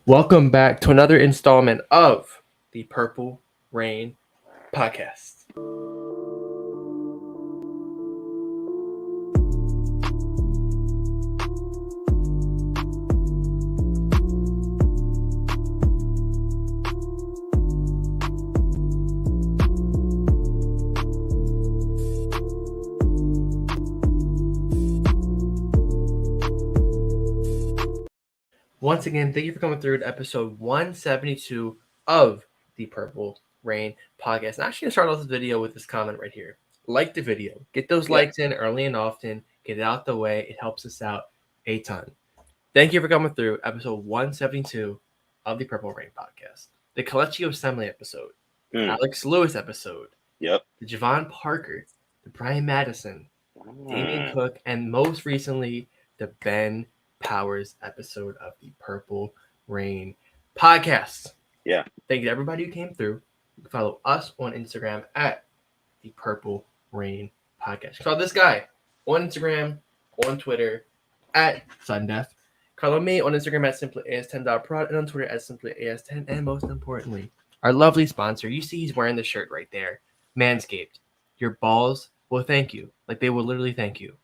Welcome back to another installment of the Purple Rain Podcast. Once again, thank you for coming through to episode 172 of the Purple Rain Podcast. And I'm actually going to start off this video with this comment right here. Like the video. Get those likes in early and often. Get it out the way. It helps us out a ton. Thank you for coming through episode 172 of the Purple Rain Podcast. The Coleccio Assembly episode. Alex Lewis episode. The Javon Parker. The Brian Madison. Damian Cook. And most recently, the Ben Powers episode of the Purple Rain Podcast. Thank you to everybody who came through. You can follow us on Instagram at the Purple Rain Podcast. Follow this guy on Instagram, on Twitter at Sundeath. Follow me on Instagram at simplyas10.prod and on Twitter at simplyas10. And most importantly, our lovely sponsor. You see he's wearing the shirt right there. Manscaped. Your balls will thank you. Like they will literally thank you.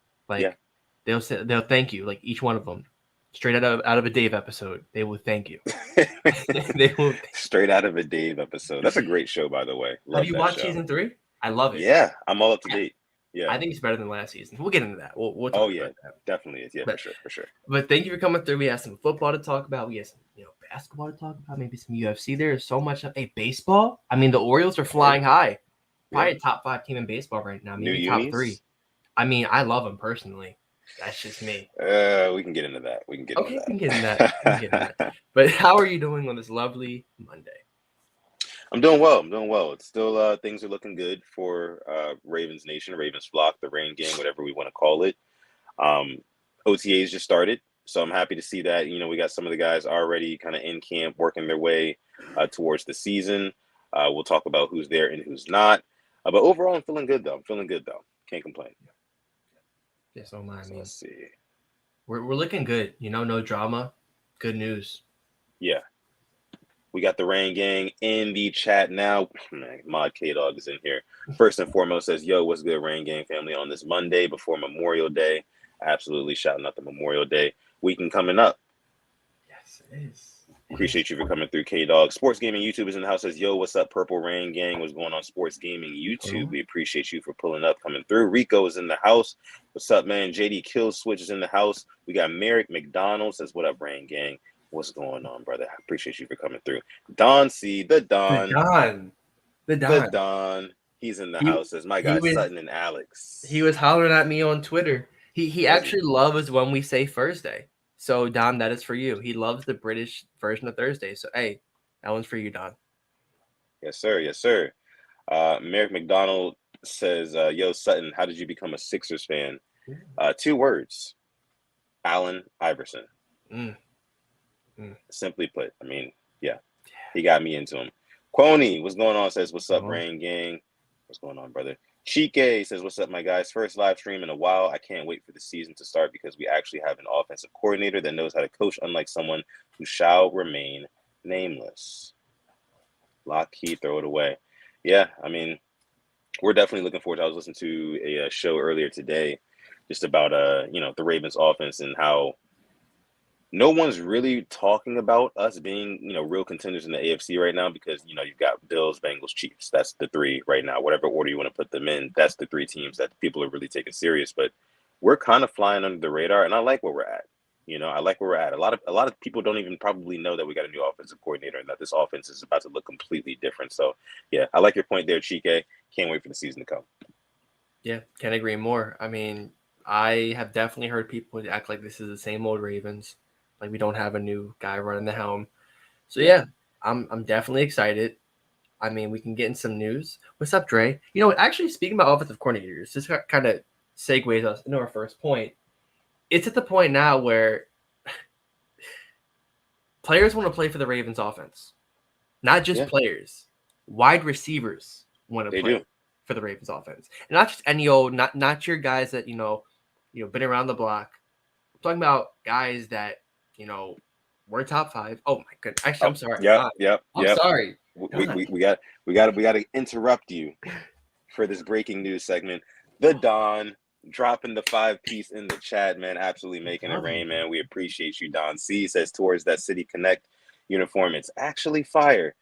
They'll thank you, like each one of them. Straight out of a Dave episode. They will thank you. They will straight out of a Dave episode. That's a great show, by the way. Have you watched season 3? I love it. Yeah, I'm all up to date. Yeah, I think it's better than last season. We'll get into that. We'll talk about that. Definitely is. Yeah, for sure. But thank you for coming through. We have some football to talk about. We have some basketball to talk about. Maybe some UFC. There's so much. Hey, baseball. I mean, the Orioles are flying high. Probably a top 5 team in baseball right now. Maybe top 3. I mean, I love them personally. That's just me. We can get into that. We can get into that. But how are you doing on this lovely Monday? I'm doing well. It's still things are looking good for Ravens Nation, Ravens Flock, the Rain Gang, whatever we want to call it. OTAs just started, so I'm happy to see that. We got some of the guys already kind of in camp, working their way towards the season. We'll talk about who's there and who's not. But overall, I'm feeling good though. Can't complain. Yeah, so am I. So let's see. We're looking good. No drama. Good news. Yeah. We got the Rain Gang in the chat now. Mod K-Dog is in here. First and foremost says, yo, what's good, Rain Gang family, on this Monday before Memorial Day. Absolutely shouting out the Memorial Day weekend coming up. Yes, it is. Appreciate you for coming through, K-Dog. Sports Gaming YouTube is in the house. Says, yo, what's up, Purple Rain Gang? What's going on, Sports Gaming YouTube? We appreciate you for pulling up, coming through. Rico is in the house. What's up, man? JD Kill Switch is in the house. We got Merrick McDonald. Says, what up, Rain Gang? What's going on, brother? I appreciate you for coming through. Don C, the Don. He's in the house. Says, my guy, Sutton and Alex. He was hollering at me on Twitter. He actually loves when we say Thursday. So, Don, that is for you. He loves the British version of Thursday. So, hey, that one's for you, Don. Yes, sir. Merrick McDonald says, yo, Sutton, how did you become a Sixers fan? 2 words. Allen Iverson. Simply put. I mean, yeah. He got me into him. Quoni, what's going on? Says, what's up, Rain Gang? What's going on, brother? Chike says, what's up, my guys? First live stream in a while. I can't wait for the season to start because we actually have an offensive coordinator that knows how to coach, unlike someone who shall remain nameless. Lock key, throw it away. Yeah, I mean, we're definitely looking forward to. I was listening to a show earlier today just about the Ravens offense and how no one's really talking about us being, real contenders in the AFC right now because, you've got Bills, Bengals, Chiefs. That's the 3 right now. Whatever order you want to put them in, that's the 3 teams that people are really taking serious. But we're kind of flying under the radar, and I like where we're at. I like where we're at. A lot of people don't even probably know that we got a new offensive coordinator and that this offense is about to look completely different. So, yeah, I like your point there, Chike. Can't wait for the season to come. Yeah, can't agree more. I mean, I have definitely heard people act like this is the same old Ravens. Like we don't have a new guy running the helm. So yeah, I'm definitely excited. I mean, we can get in some news. What's up, Dre? Actually speaking about offensive coordinators, this kind of segues us into our first point. It's at the point now where players want to play for the Ravens offense. Not just players. Wide receivers want to play for the Ravens offense. And not just any old, not your guys that, been around the block. I'm talking about guys that, We're top 5. Oh my goodness. Actually, I'm sorry. Yep, Don. yep, I'm yep. sorry. We Don. got to interrupt you for this breaking news segment. The Don dropping the 5-piece in the chat, man. Absolutely making it rain, man. We appreciate you, Don C. Says towards that City Connect uniform. It's actually fire.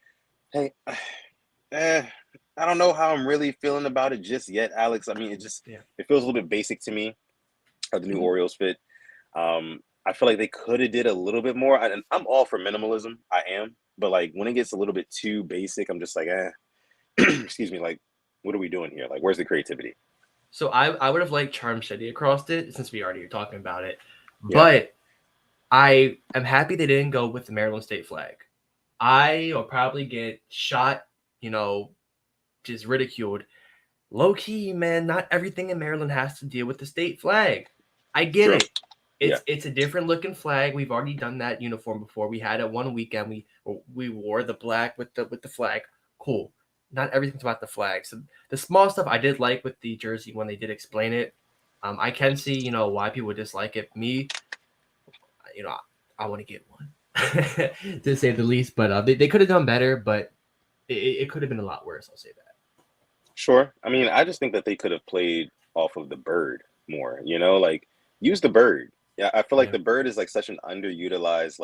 Hey, I don't know how I'm really feeling about it just yet, Alex. I mean, it feels a little bit basic to me. The new Orioles fit. I feel like they could have did a little bit more. I'm all for minimalism. I am, but like when it gets a little bit too basic, I'm just like, excuse me. Like, what are we doing here? Like, where's the creativity? So I would have liked Charm City across it since we already are talking about it, Yeah. but I am happy they didn't go with the Maryland state flag. I will probably get shot, just ridiculed. Low key, man, not everything in Maryland has to deal with the state flag. I get it. It's a different looking flag. We've already done that uniform before. We had it one weekend. We wore the black with the flag. Cool. Not everything's about the flag. So the small stuff I did like with the jersey when they did explain it. I can see, why people dislike it. Me, I want to get one to say the least. But they could have done better, but it could have been a lot worse. I'll say that. Sure. I mean, I just think that they could have played off of the bird more, like use the bird. Yeah, I feel like the bird is like such an underutilized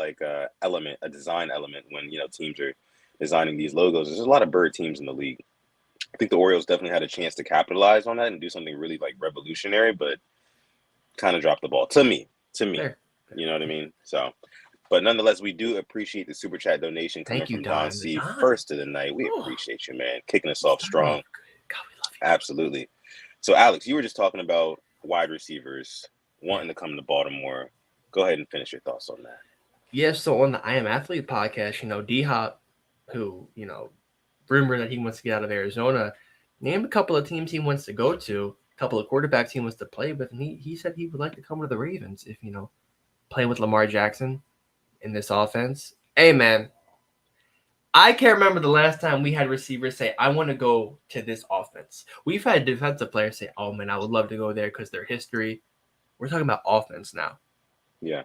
element, a design element when, teams are designing these logos. There's a lot of bird teams in the league. I think the Orioles definitely had a chance to capitalize on that and do something really like revolutionary, but kind of dropped the ball to me. Fair. You know what I mean? So, but nonetheless, we do appreciate the super chat donation coming from Don C. First of the night. We appreciate you, man. Kicking us off strong. God, we love you. Absolutely. So, Alex, you were just talking about wide receivers wanting to come to Baltimore. Go ahead and finish your thoughts on that. Yeah, so on the I Am Athlete podcast, DHop, who, rumored that he wants to get out of Arizona, named a couple of teams he wants to go to, a couple of quarterbacks he wants to play with, and he said he would like to come to the Ravens if, play with Lamar Jackson in this offense. Hey, man, I can't remember the last time we had receivers say, I want to go to this offense. We've had defensive players say, oh, man, I would love to go there because their history. We're talking about offense now. Yeah.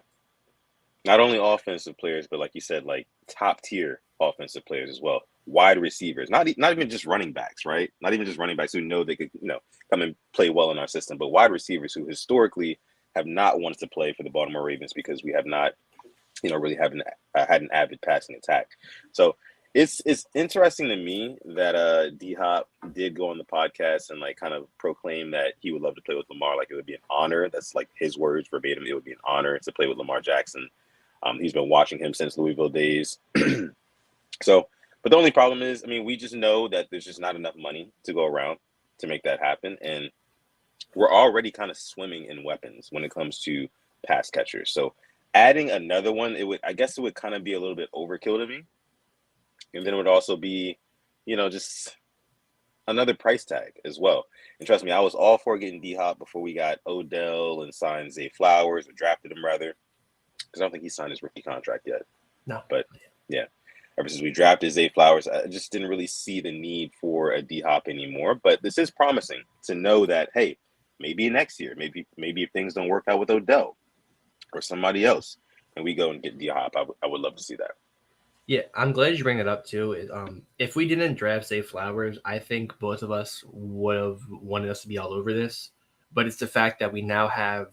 Not only offensive players, but like you said, like top tier offensive players as well. Wide receivers, not even just running backs, right? Not even just running backs who know they could, come and play well in our system, but wide receivers who historically have not wanted to play for the Baltimore Ravens because we have not, really had an avid passing attack. So it's interesting to me that D-Hop did go on the podcast and like kind of proclaim that he would love to play with Lamar. Like it would be an honor. That's like his words verbatim. It would be an honor to play with Lamar Jackson. He's been watching him since Louisville days. So, but the only problem is, I mean, we just know that there's just not enough money to go around to make that happen. And we're already kind of swimming in weapons when it comes to pass catchers. So adding another one, I guess it would kind of be a little bit overkill to me. And then it would also be, just another price tag as well. And trust me, I was all for getting D-Hop before we got Odell and signed Zay Flowers, or drafted him rather. Because I don't think he signed his rookie contract yet. No. But, yeah. Ever since we drafted Zay Flowers, I just didn't really see the need for a D-Hop anymore. But this is promising to know that, hey, maybe next year, maybe if things don't work out with Odell or somebody else, and we go and get D-Hop, I would love to see that. Yeah, I'm glad you bring it up, too. If we didn't draft Zay Flowers, I think both of us would have wanted us to be all over this. But it's the fact that we now have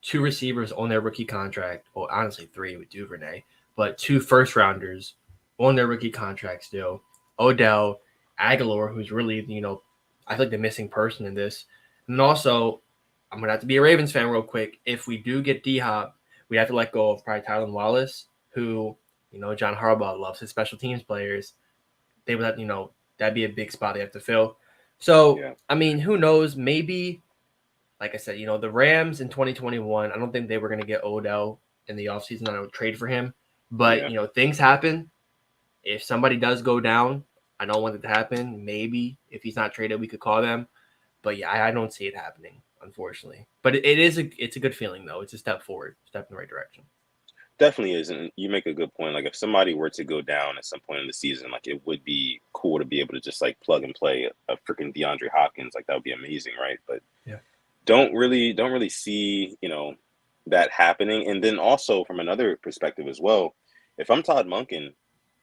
2 receivers on their rookie contract, or honestly 3 with Duvernay, but 2 first-rounders on their rookie contract still. Odell, Aguilar, who's really, I feel like the missing person in this. And also, I'm going to have to be a Ravens fan real quick. If we do get D-Hop, we have to let go of probably Tylan Wallace, who, John Harbaugh loves his special teams players. They would have, that'd be a big spot they have to fill. So, yeah. I mean, who knows? Maybe, like I said, the Rams in 2021, I don't think they were going to get Odell in the offseason. I would trade for him. But, things happen. If somebody does go down, I don't want it to happen. Maybe if he's not traded, we could call them. But, yeah, I don't see it happening, unfortunately. But it's a good feeling, though. It's a step forward, step in the right direction. Definitely is. And you make a good point. Like, if somebody were to go down at some point in the season, like, it would be cool to be able to just, like, plug and play a freaking Deandre Hopkins. Like, that would be amazing, right? But don't really see, that happening. And then also from another perspective as well, if I'm Todd Monken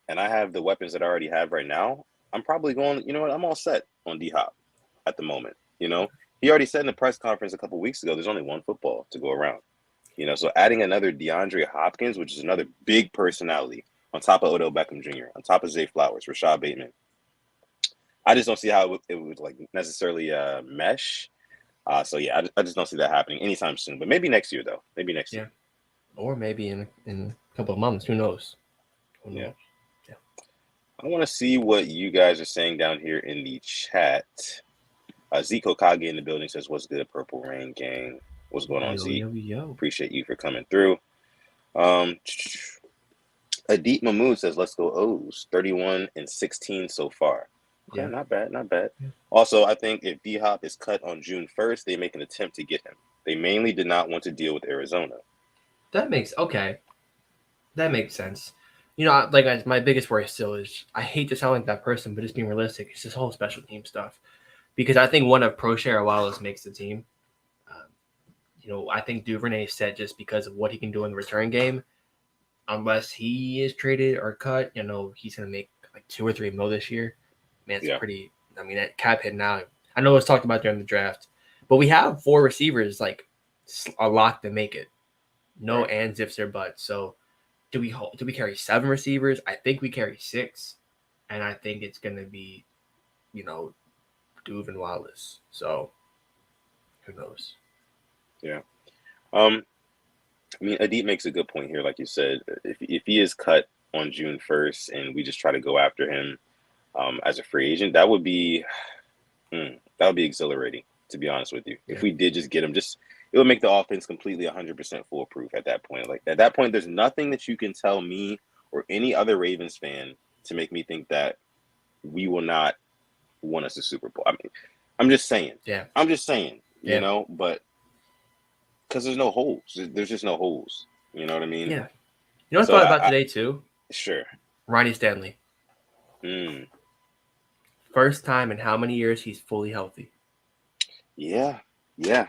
and I have the weapons that I already have right now, I'm probably going, you know what, I'm all set on D-Hop at the moment. You know, he already said in the press conference a couple weeks ago, there's only one football to go around. You know, so adding another Deandre Hopkins, which is another big personality, on top of Odell Beckham Jr., on top of Zay Flowers, Rashad Bateman, I just don't see how it would like necessarily mesh. So yeah, I just don't see that happening anytime soon. But maybe next year though. Maybe next year. Or maybe in a couple of months. Who knows? Yeah. I want to see what you guys are saying down here in the chat. Zeke Okage in the building says, "What's good, Purple Rain Gang? What's going on, Zeke? Yo. Appreciate you for coming through." Adeep Mahmood says, "Let's go O's. 31-16 so far." Okay, Yeah, not bad, not bad. Yeah. Also, I think if D-Hop is cut on June 1st, they make an attempt to get him. They mainly did not want to deal with Arizona. That makes sense. You know, like my biggest worry still is I hate to sound like that person, but just being realistic, it's this whole special team stuff. Because I think one of Proshare Wallace makes the team. You know, I think Duvernay is set just because of what he can do in the return game. Unless he is traded or cut, you know, he's going to make like 2 or 3 mil this year. Man, it's pretty. I mean, that cap hit now. I know it's talked about during the draft, but we have 4 receivers like a lot to make it. No ands, ifs, or buts. So do we carry 7 receivers? I think we carry 6, and I think it's going to be, you know, Duve and Wallace. So who knows? Yeah. I mean, Adeep makes a good point here, like you said. If he is cut on June 1st and we just try to go after him as a free agent, that would be exhilarating, to be honest with you. If we did just get him, it would make the offense completely 100% foolproof at that point. Like at that point, there's nothing that you can tell me or any other Ravens fan to make me think that we will not win us a Super Bowl. I mean, I'm just saying. Yeah. I'm just saying, you know, but because there's no holes. There's just no holes. You know what I mean? Yeah. You know what I thought about today too? Sure. Ronnie Stanley. First time in how many years he's fully healthy? Yeah. I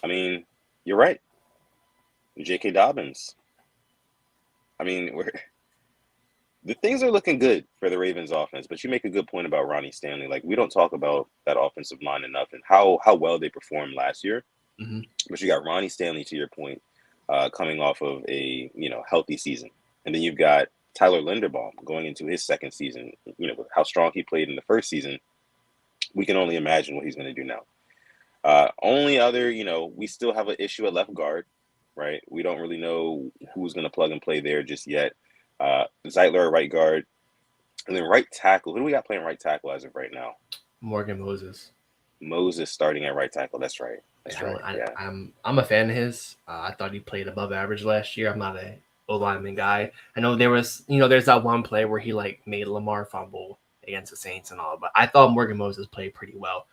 mean, you're right. J.K. Dobbins. I mean, the things are looking good for the Ravens offense, but you make a good point about Ronnie Stanley. Like, we don't talk about that offensive line enough and how well they performed last year. Mm-hmm. But you got Ronnie Stanley, to your point, coming off of a, healthy season. And then you've got Tyler Linderbaum going into his second season. You know, with how strong he played in the first season, we can only imagine what he's going to do now. Only other, we still have an issue at left guard, right? We don't really know who's going to plug and play there just yet. Zeitler at right guard. And then right tackle. Who do we got playing right tackle as of right now? Morgan Moses. Moses starting at right tackle. That's right. I'm a fan of his. I thought he played above average last year. I'm not a O-lineman guy. I know there's that one play where he like made Lamar fumble against the Saints and all, but I thought Morgan Moses played pretty well,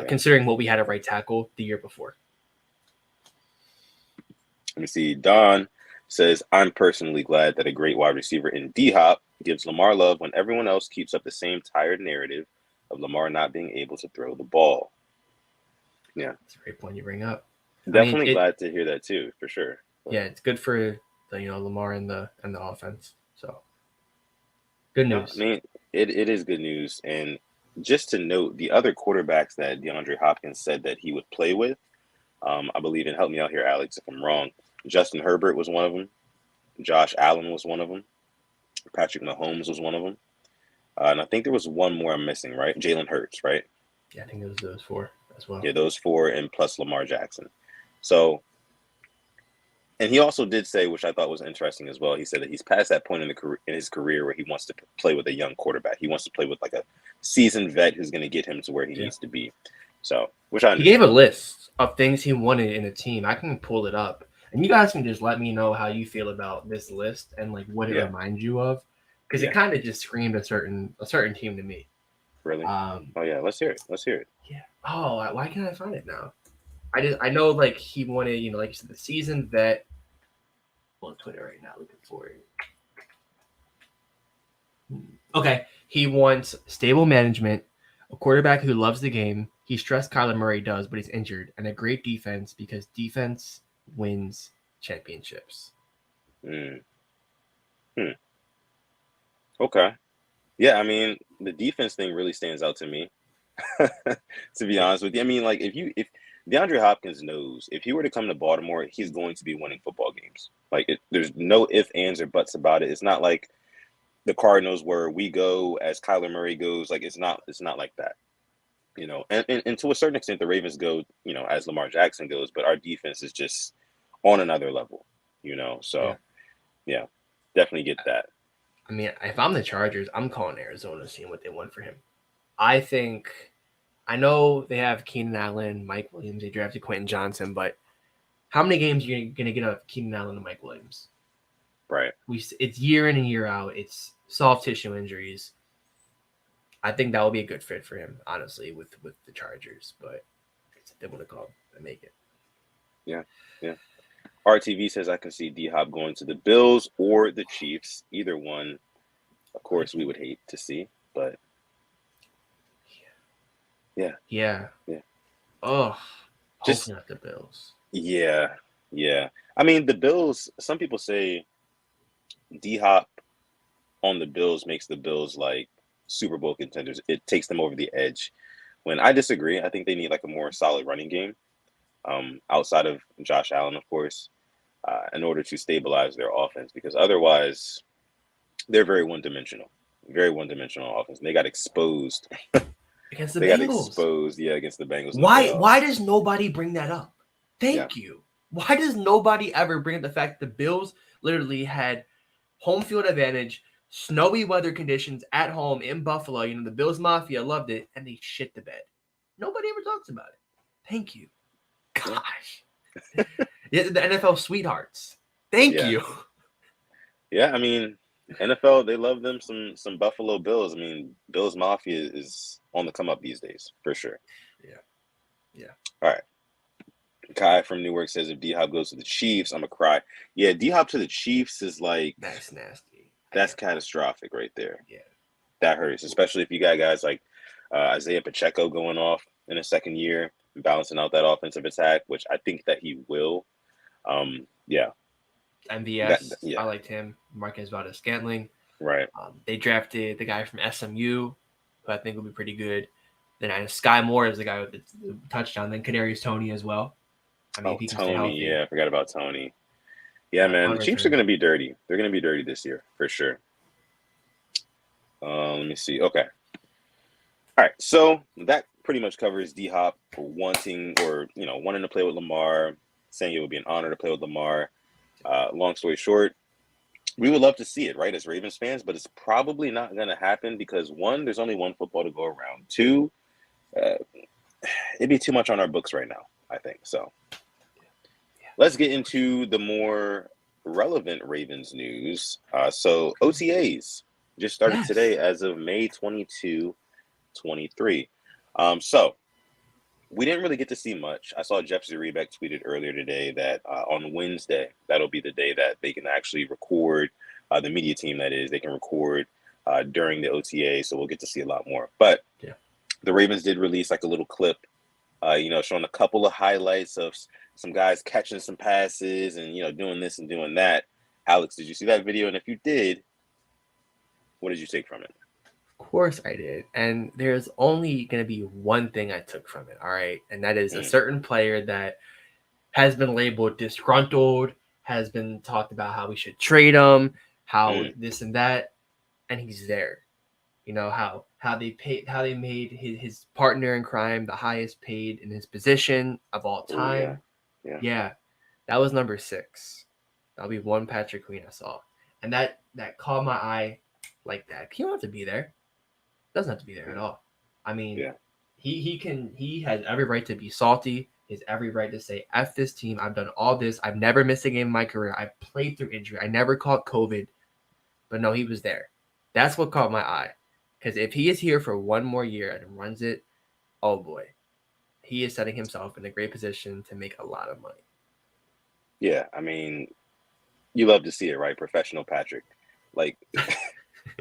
considering what we had at right tackle the year before. Let me see. Don says, "I'm personally glad that a great wide receiver in D-Hop gives Lamar love when everyone else keeps up the same tired narrative of Lamar not being able to throw the ball." Yeah, that's a great point you bring up. Definitely glad to hear that too, for sure. Yeah, it's good for Lamar and the offense. So good news. I mean, it is good news. And just to note, the other quarterbacks that DeAndre Hopkins said that he would play with, I believe, and help me out here, Alex, if I'm wrong, Justin Herbert was one of them. Josh Allen was one of them. Patrick Mahomes was one of them. And I think there was one more I'm missing, right? Jalen Hurts, right? Yeah, I think it was those 4 as well. Yeah, those 4 and plus Lamar Jackson. So, and he also did say, which I thought was interesting as well, he said that he's past that point in his career where he wants to play with a young quarterback. He wants to play with like a seasoned vet who's going to get him to where he needs to be. So, which I understand. He gave a list of things he wanted in a team. I can pull it up. And you guys can just let me know how you feel about this list and like what it reminds you of, because it kind of just screamed a certain team to me. Really? Oh yeah, let's hear it. Yeah. Oh, why can't I find it now? I know like he wanted, like you said, the seasoned vet. I'm on Twitter right now looking for it. Okay, he wants stable management, a quarterback who loves the game. He stressed Kyler Murray does, but he's injured, and a great defense because defense wins championships. Okay. Yeah, I mean, the defense thing really stands out to me. To be Yeah, honest with you, I mean, like if DeAndre Hopkins knows if he were to come to Baltimore, he's going to be winning football games. There's no ifs, ands, or buts about it. It's not like the Cardinals where we go as Kyler Murray goes. Like it's not like that. And to a certain extent, the Ravens go, as Lamar Jackson goes, but our defense is just on another level. yeah. So yeah, definitely get that. I mean, if I'm the Chargers, I'm calling Arizona, seeing what they want for him. I think I know they have Keenan Allen, Mike Williams. They drafted Quentin Johnson, but how many games are you gonna get out of Keenan Allen and Mike Williams? Right. It's year in and year out. It's soft tissue injuries. I think that will be a good fit for him, honestly, with the Chargers. But they want to call and make it. Yeah. Yeah. RTV says I can see D Hop going to the Bills or the Chiefs. Either one, of course, we would hate to see, but yeah. Yeah. Yeah. Oh, Just hopefully not the Bills. yeah. Yeah. I mean, the Bills, some people say D Hop on the Bills makes the Bills like Super Bowl contenders. It takes them over the edge. When I disagree, I think they need like a more solid running game, outside of Josh Allen, of course, in order to stabilize their offense. Because otherwise, they're very one-dimensional offense. And they got exposed. Against the They got Bengals. exposed, yeah, against the Bengals in the Why? playoffs. Why does nobody bring that up? Yeah, Thank you. Why does nobody ever bring up the fact that the Bills literally had home field advantage, snowy weather conditions at home in Buffalo? The Bills Mafia loved it, and they shit the bed. Nobody ever talks about it. Thank you. yeah, Gosh. Yeah, the NFL sweethearts. Thank yeah, you. yeah. I mean, NFL, they love them some Buffalo Bills. I mean, Bills Mafia is on the come up these days for sure. Yeah. Yeah. All right. Kai from Newark says if D Hop goes to the Chiefs, I'm gonna cry. Yeah, D Hop to the Chiefs is like That's nasty. that's catastrophic right there. Yeah. That hurts, especially if you got guys like Isaiah Pacheco going off in a second year, balancing out that offensive attack, which I think that he will. Yeah, MVS, yeah, I liked him. Marquez Valdez-Scantling. right. They drafted the guy from SMU, who I think will be pretty good. Then I Sky Moore is the guy with the touchdown. Then Kadarius Toney as well. I mean, if Oh, he can stay Tony, healthy. yeah, I forgot about Tony. Yeah, man, the Punt Chiefs are return. gonna be dirty. They're gonna be dirty this year for sure. Let me see. Okay. All right, so that pretty much covers D Hop wanting to play with Lamar, saying it would be an honor to play with Lamar. Long story short, we would love to see it, right, as Ravens fans, but it's probably not going to happen because one, there's only one football to go around. Two, uh, it'd be too much on our books right now, I think. So let's get into the more relevant Ravens news. So OTAs just started Yes. today as of May 22, 23. So we didn't really get to see much. I saw Jeff Zrebeck tweeted earlier today that on Wednesday, that'll be the day that they can actually record, the media team, that is, they can record during the OTA. So we'll get to see a lot more. But Yeah. the Ravens did release like a little clip, showing a couple of highlights of some guys catching some passes and, doing this and doing that. Alex, did you see that video? And if you did, what did you take from it? Of course I did. And there's only going to be one thing I took from it. All right. And that is a certain player that has been labeled disgruntled, has been talked about how we should trade him, how this and that. And he's there. How they made his partner in crime the highest paid in his position of all time. Yeah. Yeah, that was number 6. That'll be one Patrick Queen I saw, and that caught my eye like that. He don't have to be there. Doesn't have to be there at all. I mean, Yeah. he has every right to be salty. He has every right to say F this team. I've done all this. I've never missed a game in my career. I've played through injury. I never caught COVID, but no, he was there. That's what caught my eye. Because if he is here for one more year and runs it, oh boy, he is setting himself in a great position to make a lot of money. Yeah, I mean, you love to see it, right? Professional Patrick. Like,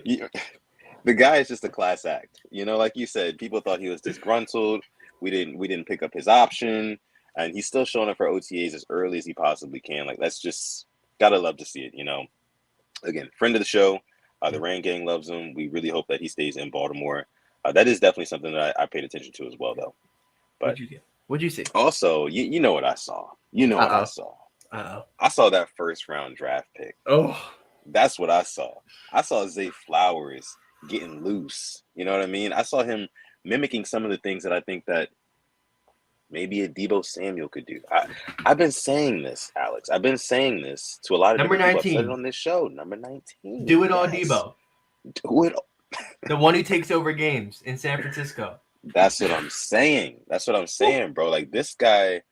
the guy is just a class act. Like you said, people thought he was disgruntled. We didn't pick up his option, and he's still showing up for OTAs as early as he possibly can. Like, that's just gotta love to see it. Again, friend of the show, The Rain Gang loves him. We really hope that he stays in Baltimore. That is definitely something that I paid attention to as well, though. But what'd you see? Also, you know what I saw. You know what I saw. I saw that first round draft pick. Oh, that's what I saw. I saw Zay Flowers getting loose. You know what I mean? I saw him mimicking some of the things that I think that maybe a Deebo Samuel could do. I've been saying this, Alex. I've been saying this to a lot of number different 19. people. I've said it on this show. Number 19. Do it all, Deebo. Do it all. The one who takes over games in San Francisco. That's what I'm saying. That's what I'm saying, bro. Like, this guy,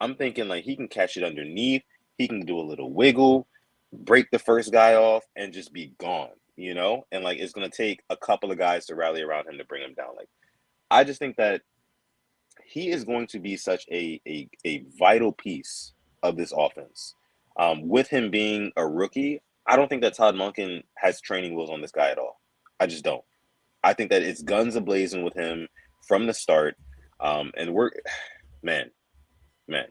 I'm thinking, like, he can catch it underneath. He can do a little wiggle, break the first guy off, and just be gone, you know? And, like, it's going to take a couple of guys to rally around him to bring him down. Like, I just think that he is going to be such a vital piece of this offense. With him being a rookie, I don't think that Todd Monken has training wheels on this guy at all. I just don't. I think that it's guns a-blazing with him from the start. And we're, man.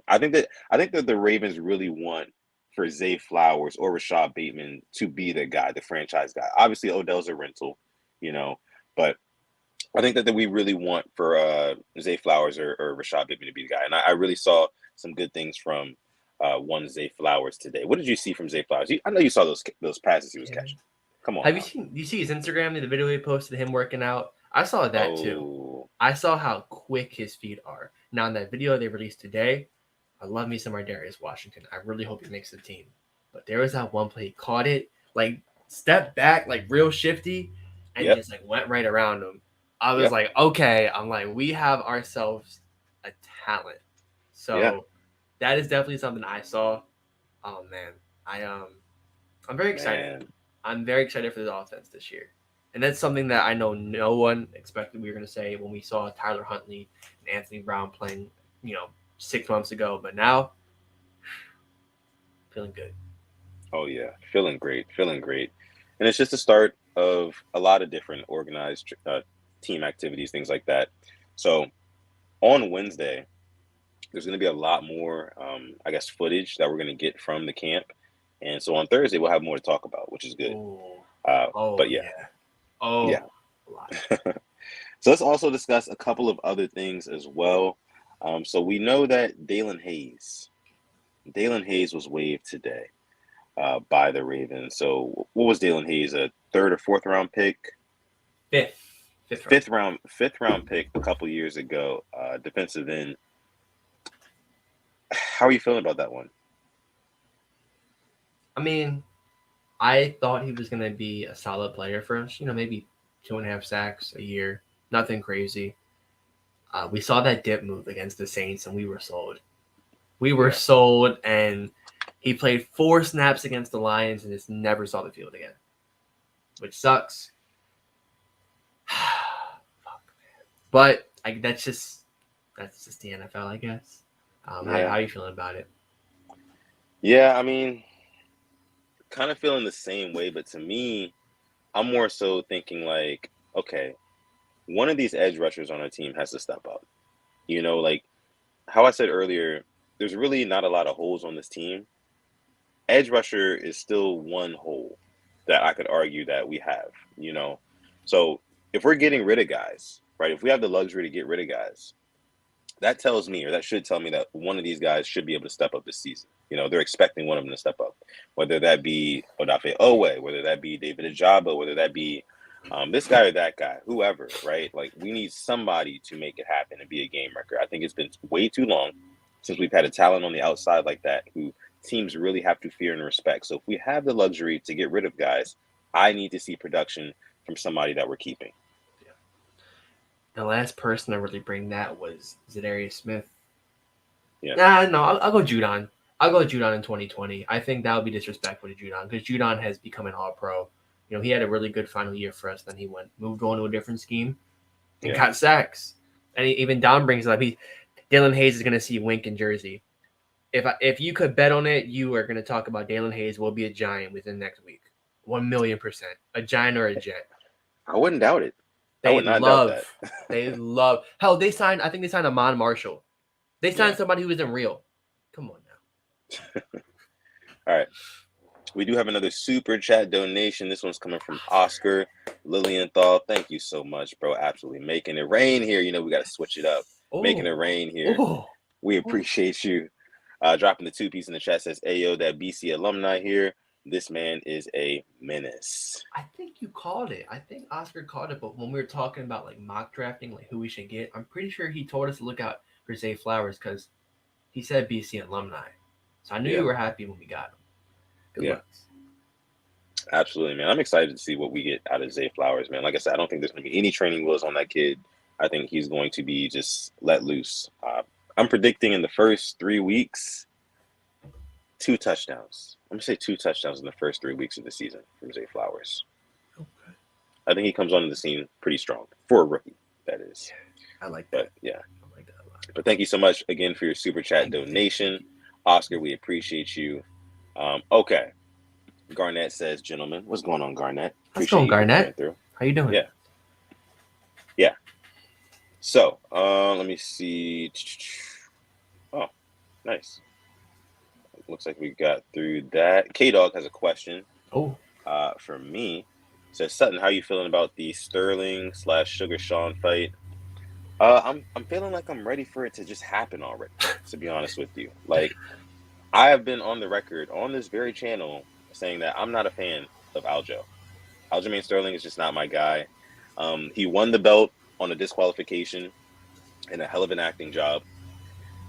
I think that the Ravens really want for Zay Flowers or Rashad Bateman to be the guy, the franchise guy. Obviously, Odell's a rental, you know, but I think that we really want for Zay Flowers or Rashad Bateman to be the guy. And I really saw some good things from one Zay Flowers today. What did you see from Zay Flowers? I know you saw those passes he was catching. Come on. Have you see his Instagram, the video he posted him working out? I saw that too. I saw how quick his feet are. Now in that video they released today, I love me some Darius Washington. I really hope he makes the team. But there was that one play, he caught it, like stepped back, like real shifty, and just like went right around him. I was like, okay. I'm like, we have ourselves a talent. So that is definitely something I saw. Oh man, I'm very excited. Man. I'm very excited for the offense this year. And that's something that I know no one expected we were going to say when we saw Tyler Huntley and Anthony Brown playing, 6 months ago. But now, feeling good. Oh, yeah. Feeling great. And it's just the start of a lot of different organized team activities, things like that. So on Wednesday, there's going to be a lot more, footage that we're going to get from the camp. And so on Thursday, we'll have more to talk about, which is good. But yeah. Yeah. So let's also discuss a couple of other things as well. So we know that Dalen Hayes was waived today by the Ravens. So what was Dalen Hayes, a third or fourth round pick? Fifth round pick a couple years ago, defensive end. How are you feeling about that one? I mean, I thought he was going to be a solid player for us. Maybe 2.5 sacks a year. Nothing crazy. We saw that dip move against the Saints, and we were sold. Sold, and he played 4 snaps against the Lions and just never saw the field again, which sucks. Fuck, man. But that's just the NFL, I guess. How are you feeling about it? Yeah, I mean, kind of feeling the same way, but to me, I'm more so thinking like, okay, one of these edge rushers on our team has to step up. Like how I said earlier, there's really not a lot of holes on this team. Edge rusher is still one hole that I could argue that we have, So if we're getting rid of guys, right, if we have the luxury to get rid of guys, that tells me, or that should tell me, that one of these guys should be able to step up this season. They're expecting one of them to step up, whether that be Odafe Owe, whether that be David Ajabo, whether that be this guy or that guy, whoever, right? Like, we need somebody to make it happen and be a game wrecker. I think it's been way too long since we've had a talent on the outside like that who teams really have to fear and respect. So if we have the luxury to get rid of guys, I need to see production from somebody that we're keeping. The last person to really bring that was Zadarius Smith. Yeah. No, I'll go Judon. I'll go Judon in 2020. I think that would be disrespectful to Judon because Judon has become an all-pro. He had a really good final year for us. Then he moved on to a different scheme and got sacks. And even Don brings it up. Dalen Hayes is going to see Wink in Jersey. If you could bet on it, you are going to talk about Dalen Hayes will be a Giant within next week. 1,000,000%. A Giant or a Jet. I wouldn't doubt it. I would not doubt that. They love. Hell, I think they signed Amon Marshall. They signed somebody who isn't real. Come on now. All right. We do have another super chat donation. This one's coming from Oscar Lilienthal. Thank you so much, bro. Absolutely making it rain here. You know, we got to switch it up. Making it rain here. We appreciate you. Dropping the 2-piece in the chat says, Ayo, that BC alumni here. This man is a menace. I think you called it. I think Oscar called it, but when we were talking about like mock drafting, like who we should get, I'm pretty sure he told us to look out for Zay Flowers because he said BC alumni. So I knew you were happy when we got him. Good luck. Absolutely, man. I'm excited to see what we get out of Zay Flowers, man. Like I said, I don't think there's going to be any training wheels on that kid. I think he's going to be just let loose. I'm predicting in the first 3 weeks, 2 touchdowns. I'm going to say 2 touchdowns in the first 3 weeks of the season from Zay Flowers. Okay. I think he comes onto the scene pretty strong for a rookie, that is. Yeah, I like that. But, yeah. I like that a lot. But thank you so much again for your super chat donation. Oscar, we appreciate you. Okay. Garnett says, gentlemen, what's going on, Garnett? What's going on, Garnett? How you doing? Yeah. So, let me see. Oh, nice. Looks like we got through that. K-Dog has a question. For me. Says, Sutton, how you feeling about the Sterling/Sugar Sean fight? I'm feeling like I'm ready for it to just happen already, to be honest with you. Like, I have been on the record on this very channel saying that I'm not a fan of Aljo. Aljamain Sterling is just not my guy. He won the belt on a disqualification and a hell of an acting job.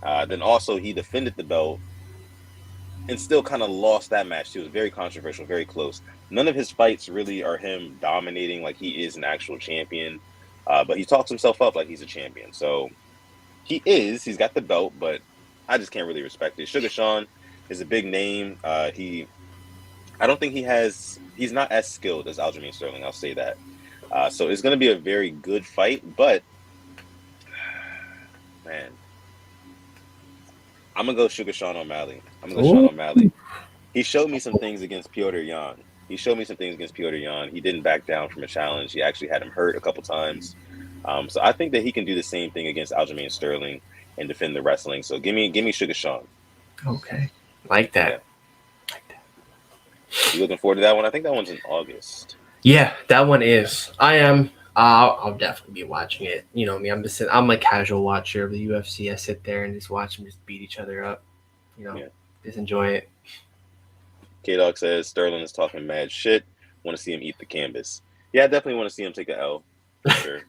Then also he defended the belt and still kind of lost that match. It was very controversial, very close. None of his fights really are him dominating like he is an actual champion. But he talks himself up like he's a champion. So he's got the belt, but I just can't really respect it. Sugar Sean is a big name. I don't think he's not as skilled as Aljamain Sterling. I'll say that. So it's going to be a very good fight, but man, I'm going to go Sugar Sean O'Malley. Sean O'Malley. He showed me some things against Petr Yan. He didn't back down from a challenge. He actually had him hurt a couple times. So I think that he can do the same thing against Aljamain Sterling and defend the wrestling. So give me Sugar Sean. Okay. Like that. Yeah. You looking forward to that one? I think that one's in August. Yeah, that one is. I am. I'll definitely be watching it. You know me. I'm a casual watcher of the UFC. I sit there and just watch them just beat each other up. Just enjoy it. K-Dog says Sterling is talking mad shit. Want to see him eat the canvas. Yeah, I definitely want to see him take an L. For sure.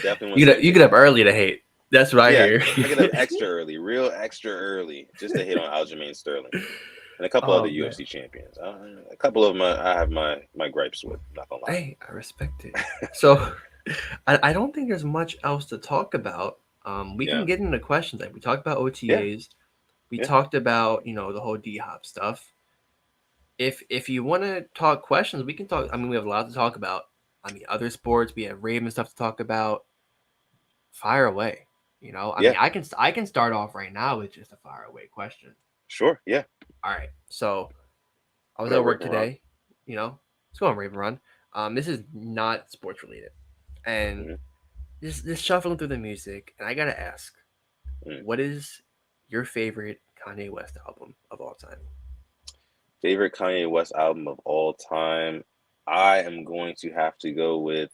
Definitely. You get up early to hate. That's what I hear. I get up extra early, real extra early, just to hit on Aljamain Sterling. And a couple other UFC champions. A couple of them I have my gripes with. Not gonna lie. Hey, I respect it. So, I don't think there's much else to talk about. We can get into questions. Like we talked about OTAs. We talked about the whole DHop stuff. If you want to talk questions, we can talk. I mean, we have a lot to talk about. I mean, other sports. We have Raven stuff to talk about. Fire away. I mean, I can start off right now with just a fire away question. Sure. Yeah. All right. So I was at work today. Let's go on Raven Run. This is not sports related, and just shuffling through the music, and I gotta ask, what is your favorite Kanye West album of all time? Favorite Kanye West album of all time? I am going to have to go with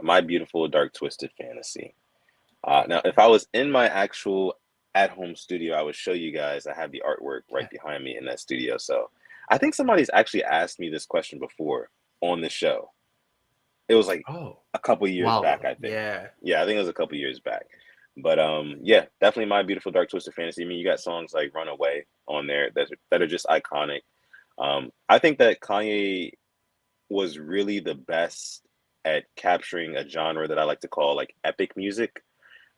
My Beautiful Dark Twisted Fantasy. Now, if I was in my actual at-home studio, I would show you guys. I have the artwork right behind me in that studio. So I think somebody's actually asked me this question before on the show. It was like a couple years back, I think. Yeah, I think it was a couple years back. But definitely My Beautiful Dark Twisted Fantasy. I mean, you got songs like Runaway on there that are just iconic. I think that Kanye was really the best at capturing a genre that I like to call like epic music.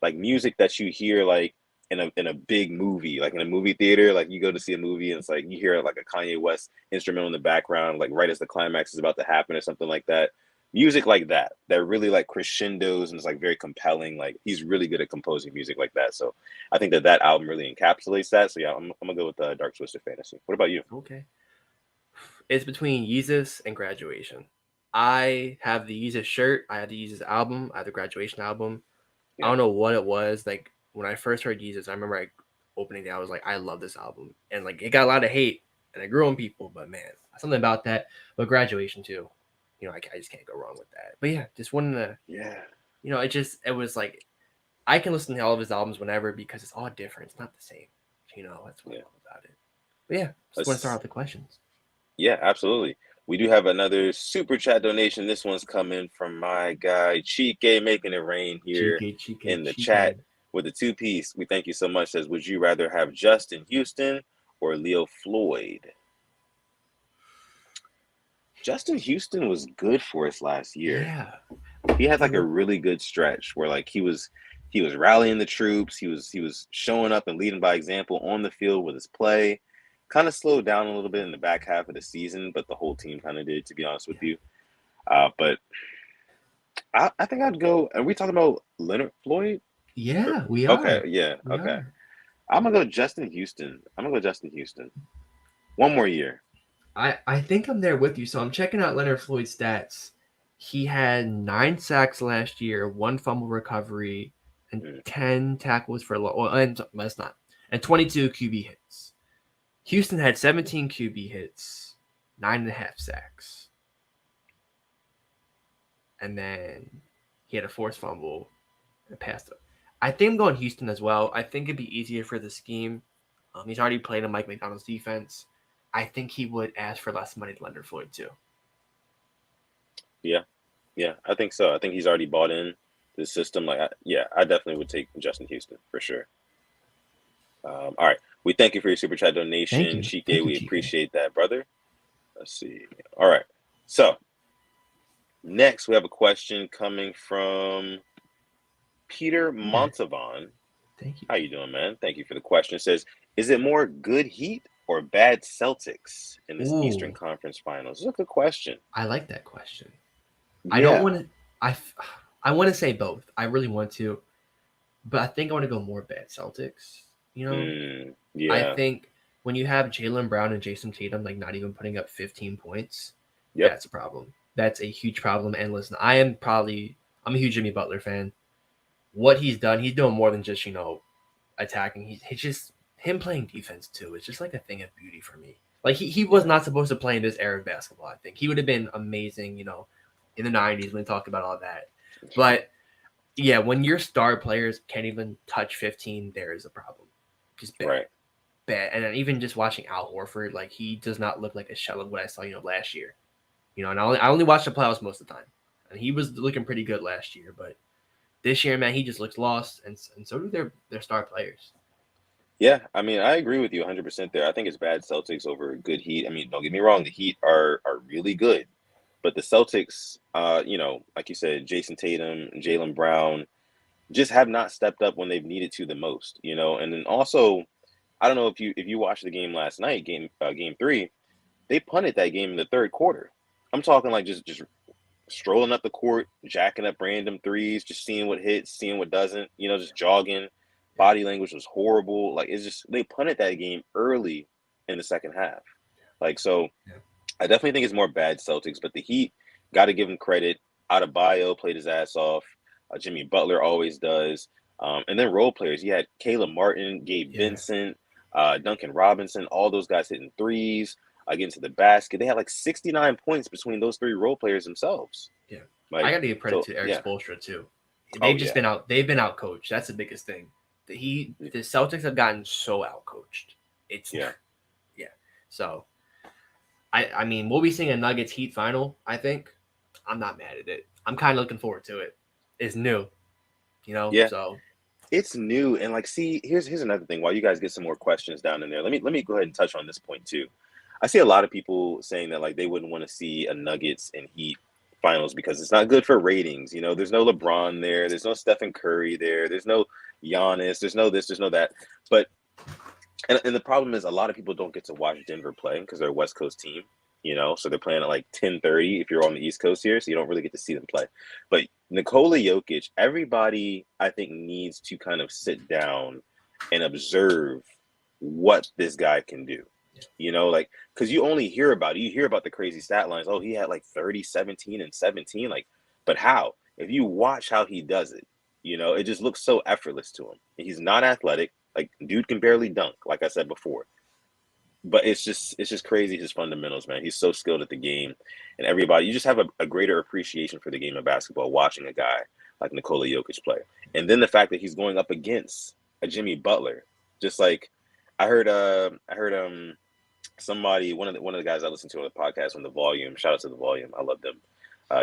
Like music that you hear like in a big movie, like in a movie theater, like you go to see a movie and it's like you hear like a Kanye West instrumental in the background, like right as the climax is about to happen or something like that. Music like that really like crescendos and it's like very compelling. Like he's really good at composing music like that. So I think that album really encapsulates that. So yeah, I'm gonna go with Dark Twisted Fantasy. What about you? Okay, it's between Yeezus and Graduation. I have the Yeezus shirt. I have the Yeezus album. I have the Graduation album. I don't know what it was. Like when I first heard Yeezus, I remember I opening day, I was like, I love this album, and like it got a lot of hate, and it grew on people, but man, something about that. But Graduation too, I just can't go wrong with that. But yeah, just wanted to, it was like I can listen to all of his albums whenever because it's all different. It's not the same. That's what I love about it. But yeah, just want to start out the questions. Yeah, absolutely. We do have another super chat donation. This one's coming from my guy Chike, making it rain here in the chat with a 2-piece. We thank you so much. Says, would you rather have Justin Houston or Leo Floyd? Justin Houston was good for us last year. Yeah, he had like a really good stretch where like he was rallying the troops. He was showing up and leading by example on the field with his play. Kind of slowed down a little bit in the back half of the season, but the whole team kind of did, to be honest with you. But I think I'd go. Are we talking about Leonard Floyd? Yeah, we are. Okay, yeah, okay. I'm gonna go Justin Houston. One more year. I think I'm there with you. So I'm checking out Leonard Floyd's stats. He had 9 sacks last year, 1 fumble recovery, and 10 tackles for and that's not, and 22 QB hits. Houston had 17 QB hits, 9.5 sacks, and then he had a forced fumble and a pass. I think I'm going Houston as well. I think it'd be easier for the scheme. He's already played in Mike McDonald's defense. I think he would ask for less money than Leonard Floyd too. Yeah, I think so. I think he's already bought in the system. I definitely would take Justin Houston for sure. All right. We thank you for your super chat donation, Chike. We appreciate that, brother. Let's see. All right. So next we have a question coming from Peter Montavon. Thank you. How you doing, man? Thank you for the question. It says, is it more good Heat or bad Celtics in this Eastern Conference Finals? This is a good question. I like that question. Yeah. I don't want to. I want to say both. I really want to, but I think I want to go more bad Celtics. Yeah. I think when you have Jaylen Brown and Jason Tatum like not even putting up 15 points, that's a problem. That's a huge problem. And listen, I'm a huge Jimmy Butler fan. What he's done, he's doing more than just attacking. He's just him playing defense too. It's just like a thing of beauty for me. Like he was not supposed to play in this era of basketball. I think he would have been amazing, in the 90s when we talked about all that. But yeah, when your star players can't even touch 15, there is a problem. Just bad. Right. Bad. And then even just watching Al Horford, like he does not look like a shell of what I saw, last year. And I only watched the playoffs most of the time. And he was looking pretty good last year, but this year, man, he just looks lost, and so do their star players. Yeah, I mean, I agree with you 100% there. I think it's bad Celtics over good Heat. I mean, don't get me wrong, the Heat are really good. But the Celtics, like you said, Jason Tatum, Jaylen Brown, just have not stepped up when they've needed to the most, And then also, I don't know if you watched the game last night, game 3, they punted that game in the third quarter. I'm talking like just strolling up the court, jacking up random threes, just seeing what hits, seeing what doesn't, just jogging. Body language was horrible. Like it's just they punted that game early in the second half. I definitely think it's more bad Celtics, but the Heat got to give him credit. Adebayo played his ass off. Jimmy Butler always does. And then role players. You had Caleb Martin, Gabe Vincent, Duncan Robinson, all those guys hitting threes, getting to the basket. They had like 69 points between those 3 role players themselves. Yeah. I got to give credit to Eric Spoelstra too. They've been out coached. That's the biggest thing. The Celtics have gotten so out coached. Yeah. So I mean, we'll be seeing a Nuggets Heat final, I think. I'm not mad at it. I'm kind of looking forward to it. It's new, Yeah. So it's new, and here's another thing. While you guys get some more questions down in there, let me go ahead and touch on this point too. I see a lot of people saying that like they wouldn't want to see a Nuggets and Heat finals because it's not good for ratings. There's no LeBron there, there's no Stephen Curry there, there's no Giannis, there's no this, there's no that. But and the problem is a lot of people don't get to watch Denver play because they're a West Coast team, so they're playing at like 10:30 if you're on the East Coast here, so you don't really get to see them play. But Nikola Jokic, everybody I think needs to kind of sit down and observe what this guy can do. Because you only hear about the crazy stat lines. Oh, he had like 30, 17, and 17. But how? If you watch how he does it, it just looks so effortless to him. He's not athletic. Like, dude can barely dunk, like I said before. But it's just crazy, his fundamentals, man. He's so skilled at the game, and everybody, you just have a greater appreciation for the game of basketball watching a guy like Nikola Jokic play. And then the fact that he's going up against a Jimmy Butler, just like I heard somebody, one of the guys I listened to on the podcast on The Volume, shout out to The Volume, I love them.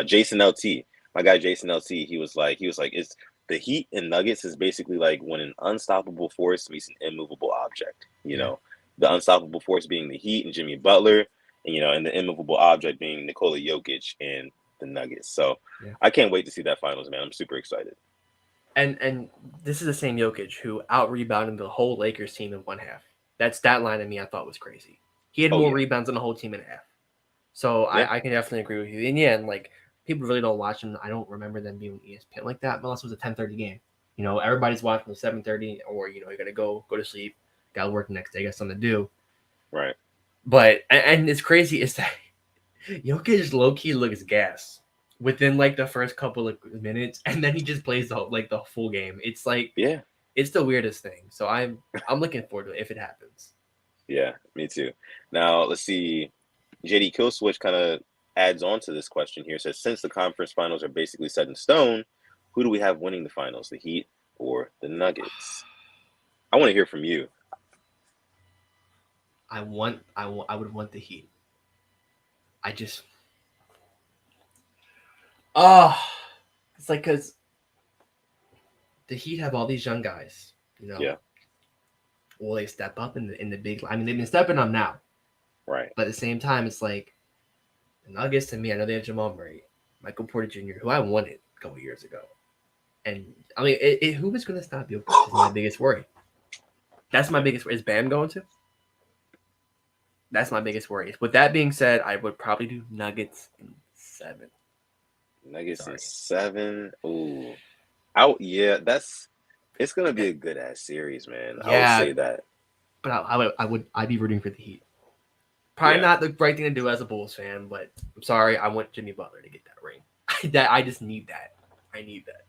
Jason LT, my guy Jason LT, he was like, it's the Heat and Nuggets is basically like when an unstoppable force meets an immovable object, you know. The unstoppable force being the Heat and Jimmy Butler, and and the immovable object being Nikola Jokic and the Nuggets. So I can't wait to see that finals, man. I'm super excited. And this is the same Jokic who out-rebounded the whole Lakers team in one half. That stat line to me I thought was crazy. He had more rebounds than the whole team in a half. So I can definitely agree with you. And like people really don't watch them. I don't remember them being on ESPN like that unless it was a 10:30 game. Everybody's watching the 7:30, or you gotta go to sleep. Got to work the next day, got something to do. Right. But, and it's crazy is that Jokic low-key looks gas within like the first couple of minutes, and then he just plays the full game. It's like, it's the weirdest thing. So I'm looking forward to it if it happens. Yeah, me too. Now, let's see. JD Killswitch kind of adds on to this question here. Says, since the conference finals are basically set in stone, who do we have winning the finals, the Heat or the Nuggets? I want to hear from you. I would want the Heat. It's like because the Heat have all these young guys, Yeah. Will they step up in the big? I mean, they've been stepping up now, right? But at the same time, it's like the Nuggets. To me, I know they have Jamal Murray, Michael Porter Jr., who I wanted a couple years ago, and I mean, who is going to stop Jokic is my biggest worry. That's my biggest worry. Is Bam going to? That's my biggest worry. With that being said, I would probably do Nuggets in 7. Nuggets in 7. Ooh. It's gonna be a good ass series, man. I would say that. But I'd be rooting for the Heat. Probably not the right thing to do as a Bulls fan, but I'm sorry, I want Jimmy Butler to get that ring. I just need that. I need that.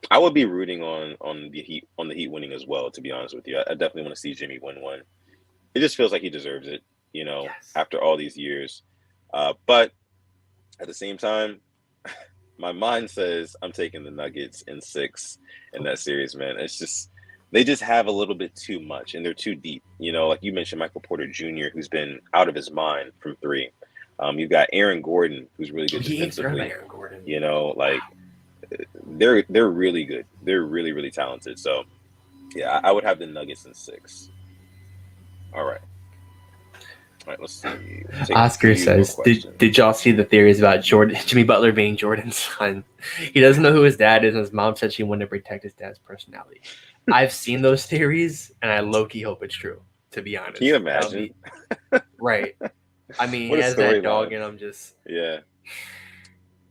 I would be rooting on the Heat winning as well, to be honest with you. I definitely want to see Jimmy win one. It just feels like he deserves it. After all these years. But at the same time, my mind says I'm taking the Nuggets in 6 in that series, man. It's just, they just have a little bit too much, and they're too deep. Like you mentioned, Michael Porter Jr., who's been out of his mind from 3. You've got Aaron Gordon, who's really good defensively. Aaron Gordon. They're really good. They're really, really talented. So, yeah, I would have the Nuggets in 6. All right. All right, let's see. Oscar says, did y'all see the theories about Jimmy Butler being Jordan's son? He doesn't know who his dad is, and his mom said she wanted to protect his dad's personality. I've seen those theories, and I low-key hope it's true, to be honest. Can you imagine? Right. I mean, he has that dog in him, just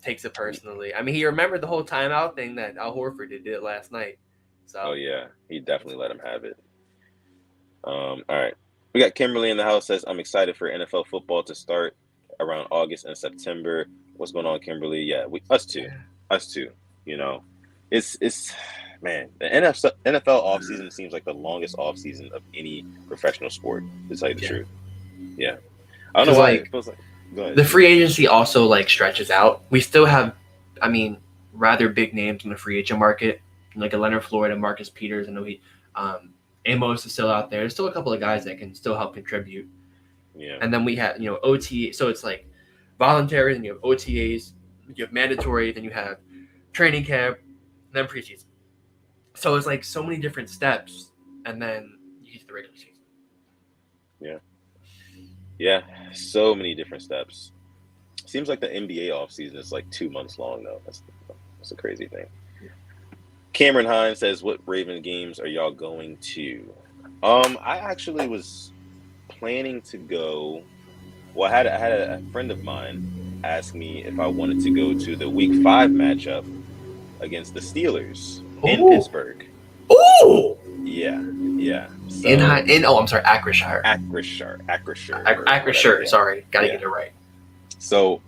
takes it personally. I mean, he remembered the whole timeout thing that Al Horford did last night. So. Oh, yeah. He definitely let him have it. All right. We got Kimberly in the house, says, I'm excited for NFL football to start around August and September. What's going on, Kimberly? Yeah, us too. It's man, the NFL offseason seems like the longest offseason of any professional sport, to tell you the truth. Yeah. I don't know why it feels like. Go ahead. The free agency also stretches out. We still have, rather big names in the free agent market, like a Leonard Floyd and Marcus Peters. I know Amos is still out there. There's still a couple of guys that can still help contribute. Yeah. And then we have, OT. So it's like voluntary, then you have OTAs, you have mandatory, then you have training camp, and then preseason. So it's like so many different steps, and then you get to the regular season. Yeah. Yeah, so many different steps. Seems like the NBA offseason is like 2 months long, though. That's a crazy thing. Cameron Hines says, what Raven games are y'all going to? I actually was planning to go. Well, I had a friend of mine ask me if I wanted to go to the Week 5 matchup against the Steelers in Pittsburgh. Ooh! Yeah. So, Acrisure. Acrisure. Acrisure. Sorry, gotta get it right. So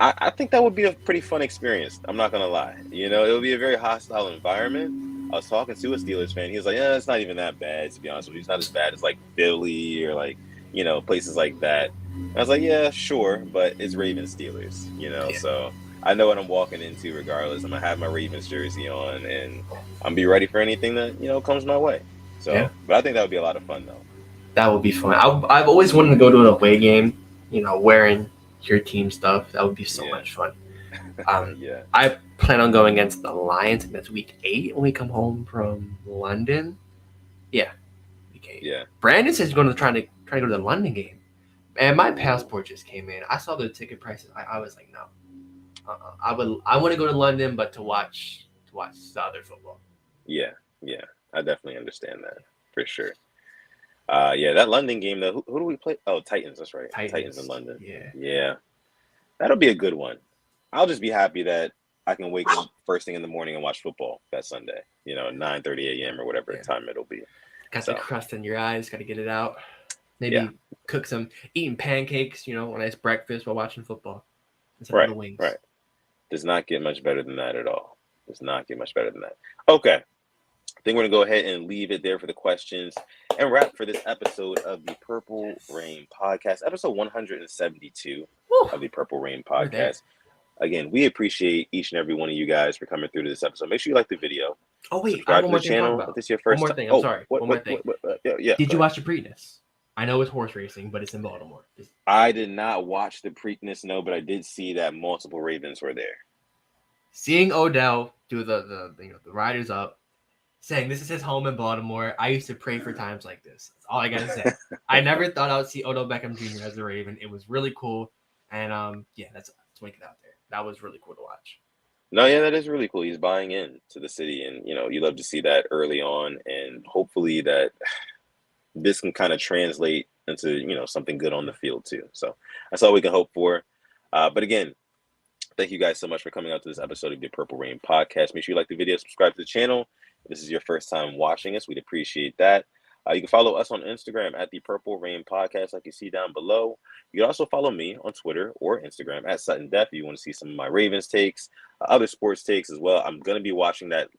I think that would be a pretty fun experience. I'm not gonna lie. You know, it would be a very hostile environment. I was talking to a Steelers fan. He was like, "Yeah, it's not even that bad, to be honest with you. It's not as bad as like Philly or like, you know, places like that." And I was like, "Yeah, sure, but it's Ravens Steelers, you know, Yeah. so I know what I'm walking into regardless. I'm gonna have my Ravens jersey on and I'm be ready for anything that, you know, comes my way." Yeah. So, but I think that would be a lot of fun though. That would be fun. I've always wanted to go to an away game, wearing your team stuff. That would be so Yeah. much fun. Yeah. I plan on going against the Lions, and that's week 8 when we come home from London. Yeah, week 8. Yeah. Brandon says he's going to try to go to the London game, and my passport just came in. I saw the ticket prices. I was like, no, I want to go to London, but to watch the other football. Yeah. Yeah. I definitely understand that for sure. Yeah, that London game though. Who do we play? Oh, Titans. That's right. Titans in London. Yeah. Yeah, that'll be a good one. I'll just be happy that I can wake up first thing in the morning and watch football that Sunday. You know, 9:30 a.m. or whatever time it'll be. Got So, the crust in your eyes. Got to get it out. Maybe yeah. eating pancakes. A nice breakfast while watching football instead Right. of the wings. Right. Does not get much better than that at all. Does not get much better than that. Okay. I think we're going to go ahead and leave it there for the questions and wrap for this episode of the Purple Rain Podcast, episode 172 of the Purple Rain Podcast. Again, we appreciate each and every one of you guys for coming through to this episode. Make sure you like the video. Oh, wait. Subscribe to the channel if this is your first time. One more thing. I'm sorry. One more thing. Yeah, did you watch the Preakness? I know it's horse racing, but it's in Baltimore. I did not watch the Preakness, no, but I did see that multiple Ravens were there. Seeing Odell do the riders up, saying this is his home in Baltimore. I used to pray for times like this. That's all I gotta say. I never thought I would see Odell Beckham Jr. as a Raven. It was really cool, and let's make it out there. That was really cool to watch. No, yeah, that is really cool. He's buying in to the city, and you love to see that early on, and hopefully that this can kind of translate into something good on the field too. So that's all we can hope for. But again, thank you guys so much for coming out to this episode of the Purple Rain Podcast. Make sure you like the video, subscribe to the channel. If this is your first time watching us, we'd appreciate that. You can follow us on Instagram at the Purple Rain Podcast, like you see down below. You can also follow me on Twitter or Instagram at Sutton Def if you want to see some of my Ravens takes, other sports takes as well. I'm going to be watching that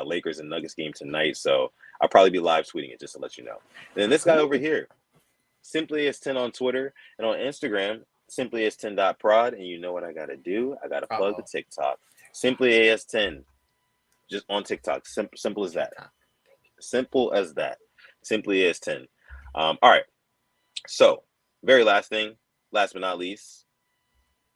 Lakers and Nuggets game tonight, so I'll probably be live tweeting it just to let you know. And then this guy over here, Simply as 10 on Twitter and on Instagram, Simply as 10.prod. And you know what I got to do? I got to plug the TikTok. Simply as 10. Just on TikTok. Simple as that. Simple as that. Simply as 10. All right. So, very last thing, last but not least,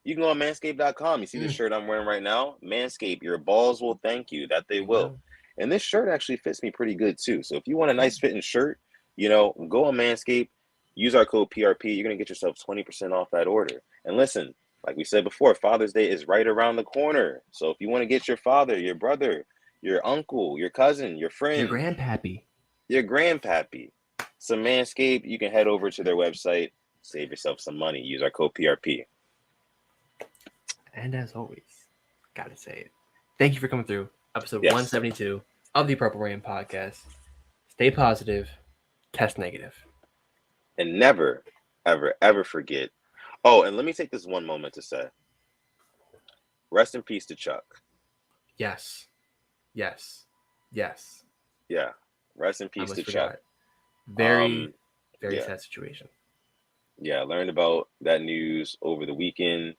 you can go on manscaped.com. You see this shirt I'm wearing right now? Manscaped, your balls will thank you. That they will. And this shirt actually fits me pretty good too. So, if you want a nice fitting shirt, go on Manscaped, use our code PRP. You're going to get yourself 20% off that order. And listen, like we said before, Father's Day is right around the corner. So, if you want to get your father, your brother, your uncle, your cousin, your friend, your grandpappy, some Manscaped, you can head over to their website, save yourself some money. Use our code PRP. And as always, gotta say it. Thank you for coming through episode 172 of the Purple Rain Podcast. Stay positive, test negative. And never, ever, ever forget. Oh, and let me take this one moment to say, rest in peace to Chuck. Yes. Yeah. Rest in peace to Chuck. Very sad situation. Yeah, I learned about that news over the weekend.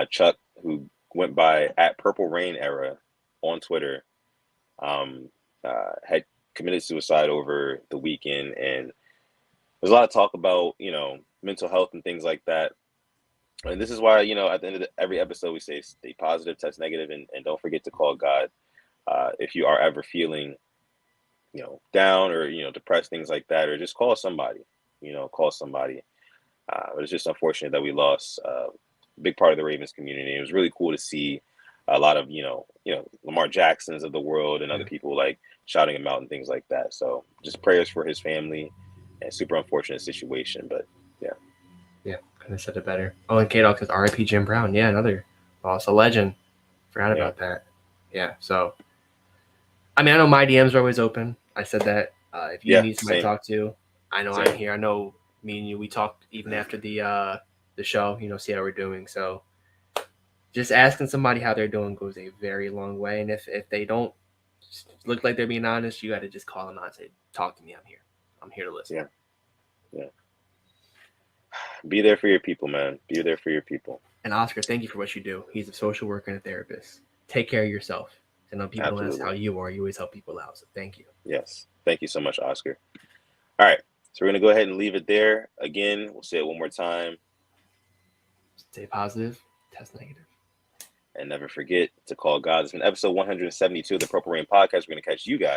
Chuck, who went by at Purple Rain Era on Twitter, had committed suicide over the weekend. And there's a lot of talk about, mental health and things like that. And this is why, at the end of every episode, we say stay positive, test negative, and don't forget to call God if you are ever feeling, down or, depressed, things like that, or just call somebody, But it's just unfortunate that we lost a big part of the Ravens community. It was really cool to see a lot of, Lamar Jacksons of the world and other people like shouting him out and things like that. So just prayers for his family and super unfortunate situation. But yeah, couldn't have said it better. Oh, and K-Dog says R.I.P. Jim Brown. Yeah, another a legend. Forgot about that. Yeah, so I know my DMs are always open. I said that. If you need somebody to talk to, I know I'm here. I know me and you, we talked even after the show, see how we're doing. So just asking somebody how they're doing goes a very long way. And if they don't look like they're being honest, you got to just call them out and say, talk to me. I'm here to listen. Yeah. Be there for your people, man. Be there for your people. And Oscar, thank you for what you do. He's a social worker and a therapist. Take care of yourself. I know people don't ask how you are. You always help people out. So thank you. Yes. Thank you so much, Oscar. All right. So we're going to go ahead and leave it there. Again, we'll say it one more time. Stay positive. Test negative. And never forget to call God. It's been episode 172 of the Purple Rain Podcast. We're going to catch you guys